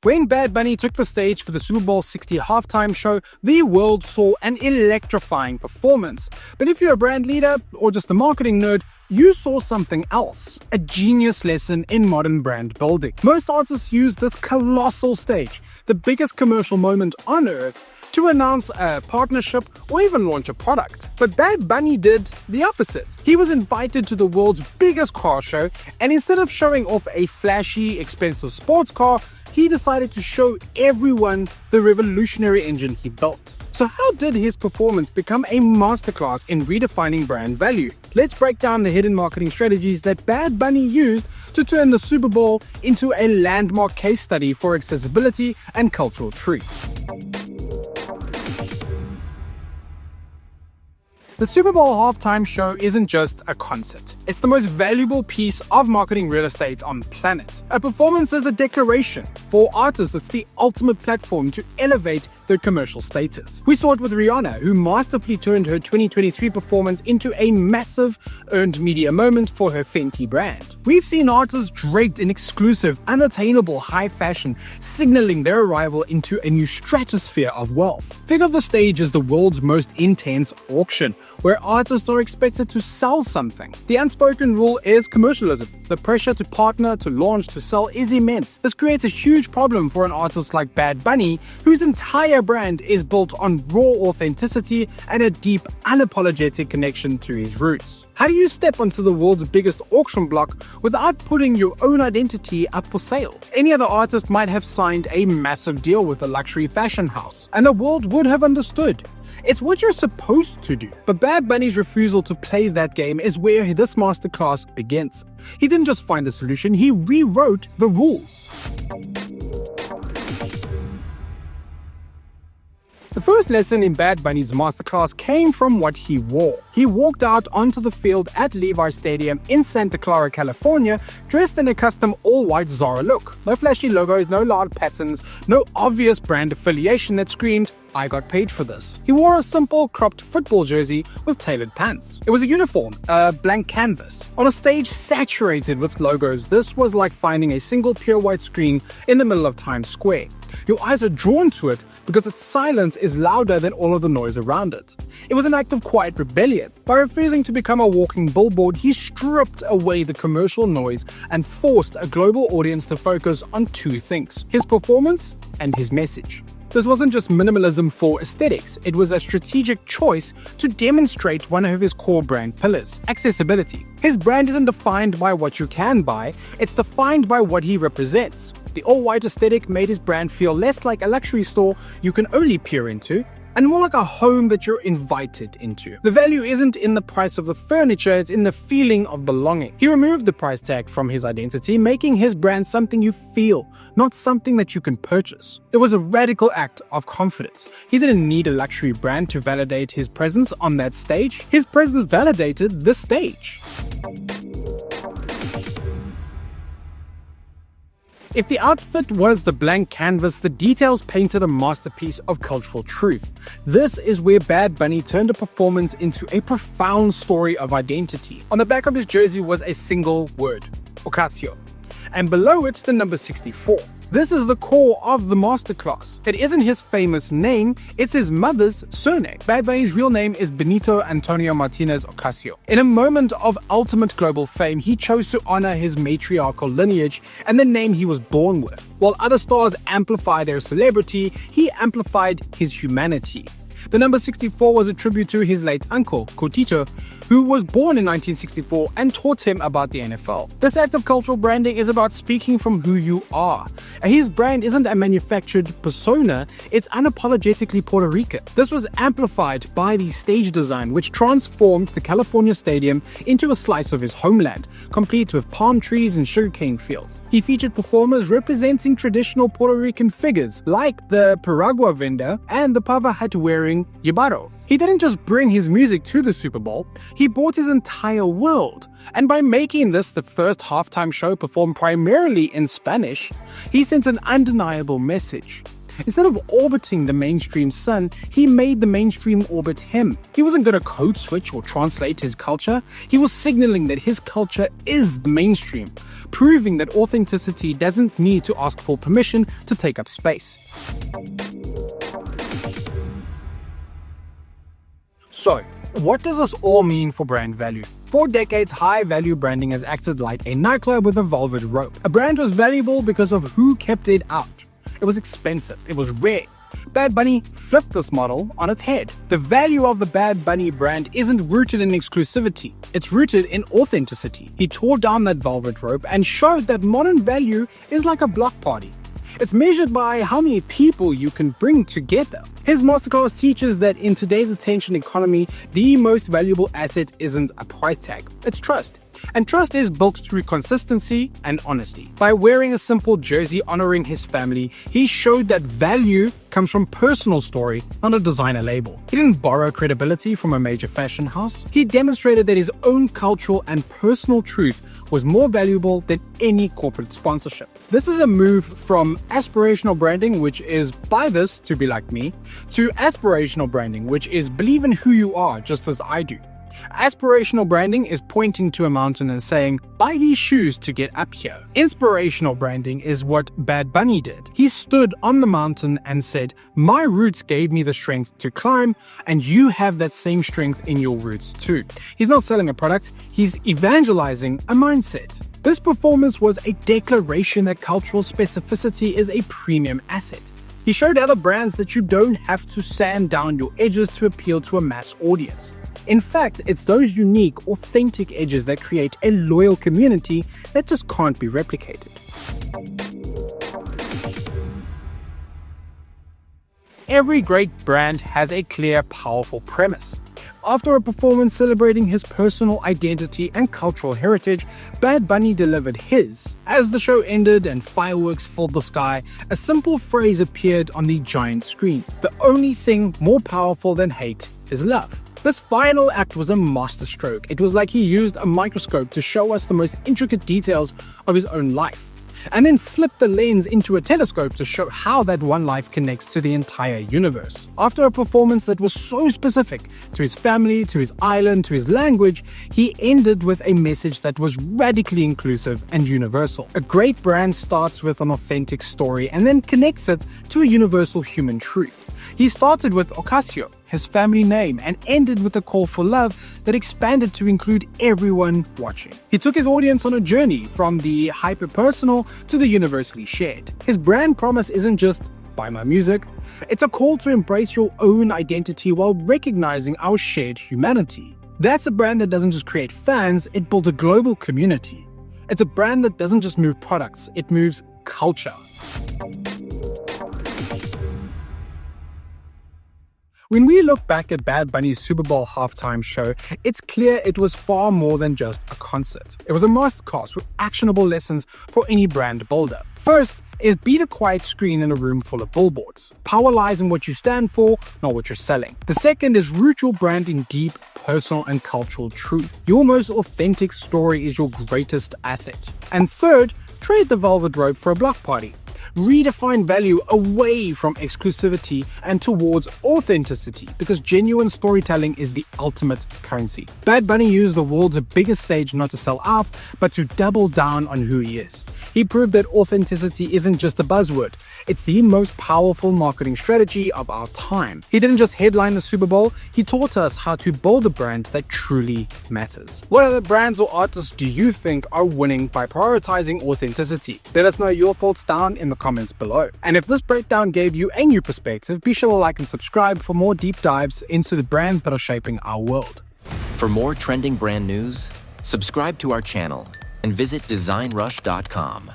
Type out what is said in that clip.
When Bad Bunny took the stage for the Super Bowl 60 halftime show, the world saw an electrifying performance. But if you're a brand leader or just a marketing nerd, you saw something else. A genius lesson in modern brand building. Most artists use this colossal stage, the biggest commercial moment on earth, to announce a partnership or even launch a product. But Bad Bunny did the opposite. He was invited to the world's biggest car show, and instead of showing off a flashy, expensive sports car, he decided to show everyone the revolutionary engine he built. So how did his performance become a masterclass in redefining brand value? Let's break down the hidden marketing strategies that Bad Bunny used to turn the Super Bowl into a landmark case study for accessibility and cultural truth. The Super Bowl halftime show isn't just a concert. It's the most valuable piece of marketing real estate on the planet. A performance is a declaration. For artists, it's the ultimate platform to elevate their commercial status. We saw it with Rihanna, who masterfully turned her 2023 performance into a massive earned media moment for her Fenty brand. We've seen artists draped in exclusive, unattainable high fashion, signaling their arrival into a new stratosphere of wealth. Think of the stage as the world's most intense auction, where artists are expected to sell something. The unspoken rule is commercialism. The pressure to partner, to launch, to sell is immense. This creates a huge problem for an artist like Bad Bunny, whose entire brand is built on raw authenticity and a deep, unapologetic connection to his roots. How do you step onto the world's biggest auction block without putting your own identity up for sale? Any other artist might have signed a massive deal with a luxury fashion house, and the world would have understood. It's what you're supposed to do. But Bad Bunny's refusal to play that game is where this masterclass begins. He didn't just find a solution, he rewrote the rules. The first lesson in Bad Bunny's masterclass came from what he wore. He walked out onto the field at Levi Stadium in Santa Clara, California, dressed in a custom all-white Zara look. No flashy logos, no loud patterns, no obvious brand affiliation that screamed, "I got paid for this." He wore a simple cropped football jersey with tailored pants. It was a uniform, a blank canvas. On a stage saturated with logos, this was like finding a single pure white screen in the middle of Times Square. Your eyes are drawn to it because its silence is louder than all of the noise around it. It was an act of quiet rebellion. By refusing to become a walking billboard, he stripped away the commercial noise and forced a global audience to focus on two things: his performance and his message. This wasn't just minimalism for aesthetics, it was a strategic choice to demonstrate one of his core brand pillars: accessibility. His brand isn't defined by what you can buy, it's defined by what he represents. The all-white aesthetic made his brand feel less like a luxury store you can only peer into, and more like a home that you're invited into. The value isn't in the price of the furniture, it's in the feeling of belonging. He removed the price tag from his identity, making his brand something you feel, not something that you can purchase. It was a radical act of confidence. He didn't need a luxury brand to validate his presence on that stage. His presence validated the stage. If the outfit was the blank canvas, the details painted a masterpiece of cultural truth. This is where Bad Bunny turned a performance into a profound story of identity. On the back of his jersey was a single word: Ocasio, and below it the number 64. This is the core of the masterclass. It isn't his famous name, it's his mother's surname. Bad Bunny's real name is Benito Antonio Martinez Ocasio. In a moment of ultimate global fame, he chose to honor his matriarchal lineage and the name he was born with. While other stars amplify their celebrity, he amplified his humanity. The number 64 was a tribute to his late uncle, Cotito, who was born in 1964 and taught him about the NFL. This act of cultural branding is about speaking from who you are. His brand isn't a manufactured persona, it's unapologetically Puerto Rican. This was amplified by the stage design, which transformed the California Stadium into a slice of his homeland, complete with palm trees and sugarcane fields. He featured performers representing traditional Puerto Rican figures, like the piragua vendor and the pava hat-wearing Yibaro. He didn't just bring his music to the Super Bowl, he brought his entire world. And by making this the first halftime show performed primarily in Spanish, he sent an undeniable message. Instead of orbiting the mainstream sun, he made the mainstream orbit him. He wasn't going to code switch or translate his culture. He was signaling that his culture is the mainstream, proving that authenticity doesn't need to ask for permission to take up space. So, what does this all mean for brand value? For decades, high-value branding has acted like a nightclub with a velvet rope. A brand was valuable because of who kept it out. It was expensive. It was rare. Bad Bunny flipped this model on its head. The value of the Bad Bunny brand isn't rooted in exclusivity. It's rooted in authenticity. He tore down that velvet rope and showed that modern value is like a block party. It's measured by how many people you can bring together. His masterclass teaches that in today's attention economy, the most valuable asset isn't a price tag, it's trust. And trust is built through consistency and honesty. By wearing a simple jersey honoring his family, he showed that value comes from personal story, not a designer label. He didn't borrow credibility from a major fashion house. He demonstrated that his own cultural and personal truth was more valuable than any corporate sponsorship. This is a move from aspirational branding, which is buy this to be like me, to aspirational branding, which is believe in who you are just as I do. Aspirational branding is pointing to a mountain and saying, buy these shoes to get up here. Inspirational branding is what Bad Bunny did. He stood on the mountain and said, my roots gave me the strength to climb, and you have that same strength in your roots too. He's not selling a product, he's evangelizing a mindset. This performance was a declaration that cultural specificity is a premium asset. He showed other brands that you don't have to sand down your edges to appeal to a mass audience. In fact, it's those unique, authentic edges that create a loyal community that just can't be replicated. Every great brand has a clear, powerful premise. After a performance celebrating his personal identity and cultural heritage, Bad Bunny delivered his. As the show ended and fireworks filled the sky, a simple phrase appeared on the giant screen. The only thing more powerful than hate is love. This final act was a masterstroke. It was like he used a microscope to show us the most intricate details of his own life, and then flipped the lens into a telescope to show how that one life connects to the entire universe. After a performance that was so specific to his family, to his island, to his language, he ended with a message that was radically inclusive and universal. A great brand starts with an authentic story and then connects it to a universal human truth. He started with Ocasio, his family name, and ended with a call for love that expanded to include everyone watching. He took his audience on a journey from the hyper-personal to the universally shared. His brand promise isn't just buy my music, it's a call to embrace your own identity while recognizing our shared humanity. That's a brand that doesn't just create fans, it builds a global community. It's a brand that doesn't just move products, it moves culture. When we look back at Bad Bunny's Super Bowl halftime show, it's clear it was far more than just a concert. It was a masterclass with actionable lessons for any brand builder. First is be the quiet screen in a room full of billboards. Power lies in what you stand for, not what you're selling. The second is root your brand in deep, personal and cultural truth. Your most authentic story is your greatest asset. And third, trade the velvet rope for a block party. Redefine value away from exclusivity and towards authenticity, because genuine storytelling is the ultimate currency. Bad Bunny used the world's biggest stage not to sell out, but to double down on who he is. He proved that authenticity isn't just a buzzword, it's the most powerful marketing strategy of our time. He didn't just headline the Super Bowl, he taught us how to build a brand that truly matters. What other brands or artists do you think are winning by prioritizing authenticity? Let us know your thoughts down in the comments below. And if this breakdown gave you a new perspective, be sure to like and subscribe for more deep dives into the brands that are shaping our world. For more trending brand news, subscribe to our channel and visit designrush.com.